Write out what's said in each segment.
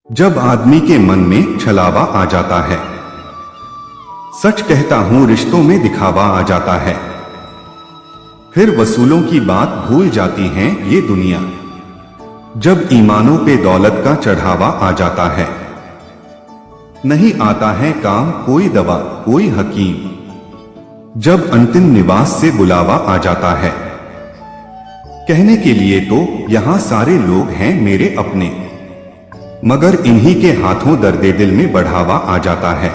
जब आदमी के मन में छलावा आ जाता है, सच कहता हूं रिश्तों में दिखावा आ जाता है, फिर वसूलों की बात भूल जाती है ये दुनिया। जब ईमानों पे दौलत का चढ़ावा आ जाता है, नहीं आता है काम कोई दवा कोई हकीम। जब अंतिम निवास से बुलावा आ जाता है, कहने के लिए तो यहां सारे लोग हैं मेरे अपने, मगर इन्हीं के हाथों दर्दे दिल में बढ़ावा आ जाता है।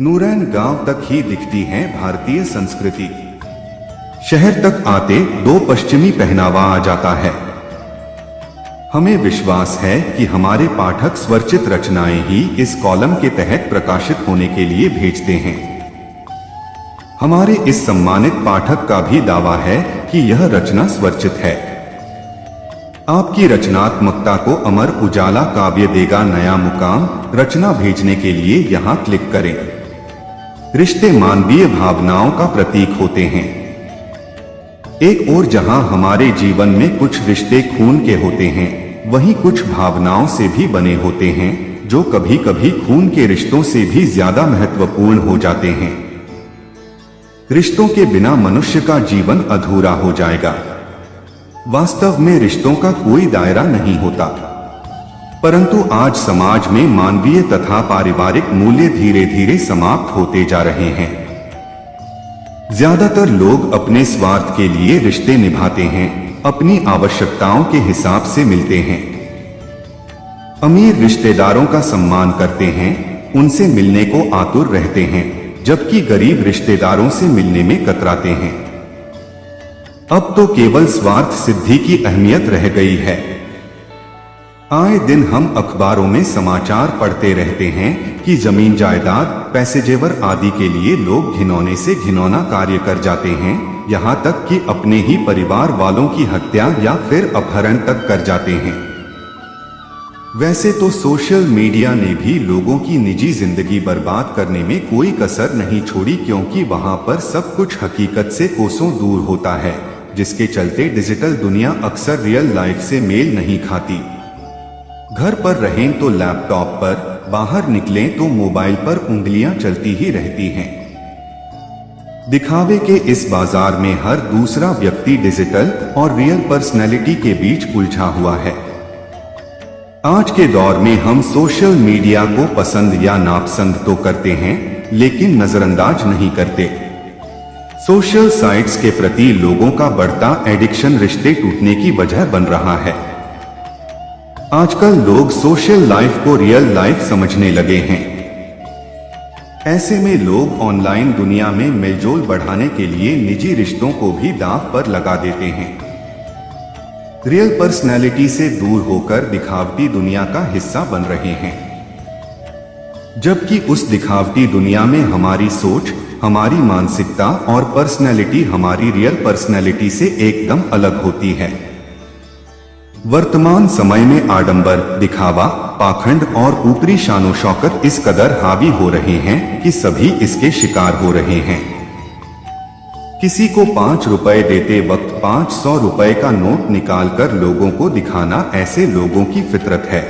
नूरैन गांव तक ही दिखती है भारतीय संस्कृति, शहर तक आते दो पश्चिमी पहनावा आ जाता है। हमें विश्वास है कि हमारे पाठक स्वरचित रचनाएं ही इस कॉलम के तहत प्रकाशित होने के लिए भेजते हैं। हमारे इस सम्मानित पाठक का भी दावा है कि यह रचना स्वरचित है। आपकी रचनात्मकता को अमर उजाला काव्य देगा नया मुकाम। रचना भेजने के लिए यहां क्लिक करें। रिश्ते मानवीय भावनाओं का प्रतीक होते हैं। एक ओर जहां हमारे जीवन में कुछ रिश्ते खून के होते हैं, वहीं कुछ भावनाओं से भी बने होते हैं, जो कभी कभी खून के रिश्तों से भी ज्यादा महत्वपूर्ण हो जाते हैं। रिश्तों के बिना मनुष्य का जीवन अधूरा हो जाएगा। वास्तव में रिश्तों का कोई दायरा नहीं होता, परंतु आज समाज में मानवीय तथा पारिवारिक मूल्य धीरे धीरे समाप्त होते जा रहे हैं। ज्यादातर लोग अपने स्वार्थ के लिए रिश्ते निभाते हैं, अपनी आवश्यकताओं के हिसाब से मिलते हैं। अमीर रिश्तेदारों का सम्मान करते हैं, उनसे मिलने को आतुर रहते हैं, जबकि गरीब रिश्तेदारों से मिलने में कतराते हैं। अब तो केवल स्वार्थ सिद्धि की अहमियत रह गई है। आए दिन हम अखबारों में समाचार पढ़ते रहते हैं कि जमीन जायदाद, पैसे जेवर आदि के लिए लोग घिनौने से घिनौना कार्य कर जाते हैं, यहाँ तक कि अपने ही परिवार वालों की हत्या या फिर अपहरण तक कर जाते हैं। वैसे तो सोशल मीडिया ने भी लोगों की निजी जिंदगी बर्बाद करने में कोई कसर नहीं छोड़ी, क्योंकि वहां पर सब कुछ हकीकत से कोसों दूर होता है, जिसके चलते डिजिटल दुनिया अक्सर रियल लाइफ से मेल नहीं खाती। घर पर रहें तो लैपटॉप पर, बाहर निकलें तो मोबाइल पर उंगलियां चलती ही रहती हैं। दिखावे के इस बाजार में हर दूसरा व्यक्ति डिजिटल और रियल पर्सनैलिटी के बीच उलझा हुआ है। आज के दौर में हम सोशल मीडिया को पसंद या नापसंद तो करते हैं, लेकिन नजरअंदाज नहीं करते। सोशल साइट्स के प्रति लोगों का बढ़ता एडिक्शन रिश्ते टूटने की वजह बन रहा है। आजकल लोग सोशल लाइफ को रियल लाइफ समझने लगे हैं। ऐसे में लोग ऑनलाइन दुनिया में मेलजोल बढ़ाने के लिए निजी रिश्तों को भी दांव पर लगा देते हैं। रियल पर्सनैलिटी से दूर होकर दिखावटी दुनिया का हिस्सा बन रहे हैं, जबकि उस दिखावटी दुनिया में हमारी सोच, हमारी मानसिकता और पर्सनैलिटी हमारी रियल पर्सनैलिटी से एकदम अलग होती है। वर्तमान समय में आडंबर, दिखावा, पाखंड और ऊपरी शानो शौकत इस कदर हावी हो रहे हैं कि सभी इसके शिकार हो रहे हैं। किसी को 5 रुपए देते वक्त 500 रुपए का नोट निकालकर लोगों को दिखाना ऐसे लोगों की फितरत है।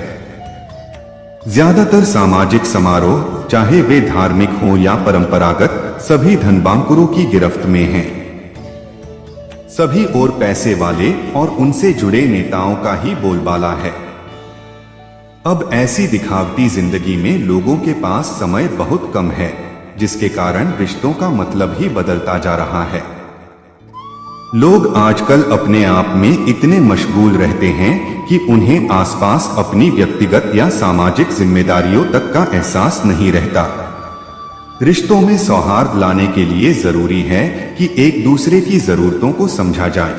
ज्यादातर सामाजिक समारोह, चाहे वे धार्मिक हों या परंपरागत, सभी धनबांकुरों की गिरफ्त में हैं। सभी और पैसे वाले और उनसे जुड़े नेताओं का ही बोलबाला है। अब ऐसी दिखावटी जिंदगी में लोगों के पास समय बहुत कम है, जिसके कारण रिश्तों का मतलब ही बदलता जा रहा है। लोग आजकल अपने आप में इतने मशगूल रहते हैं कि उन्हें आसपास अपनी व्यक्तिगत या सामाजिक जिम्मेदारियों तक का एहसास नहीं रहता। रिश्तों में सौहार्द लाने के लिए जरूरी है कि एक दूसरे की जरूरतों को समझा जाए।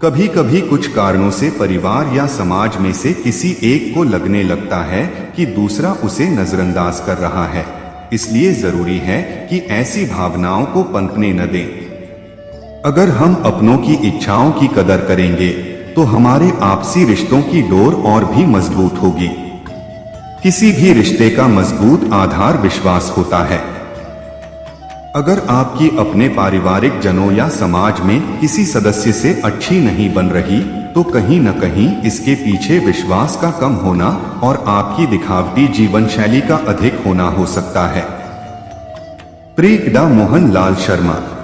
कभी कभी कुछ कारणों से परिवार या समाज में से किसी एक को लगने लगता है कि दूसरा उसे नजरअंदाज कर रहा है, इसलिए जरूरी है कि ऐसी भावनाओं को पनपने न दें। अगर हम अपनों की इच्छाओं की कदर करेंगे तो हमारे आपसी रिश्तों की डोर और भी मजबूत होगी। किसी भी रिश्ते का मजबूत आधार विश्वास होता है। अगर आपकी अपने पारिवारिक जनों या समाज में किसी सदस्य से अच्छी नहीं बन रही, तो कहीं न कहीं इसके पीछे विश्वास का कम होना और आपकी दिखावटी जीवन शैली का अधिक होना हो सकता है। प्रेम, डॉ. मोहन लाल शर्मा।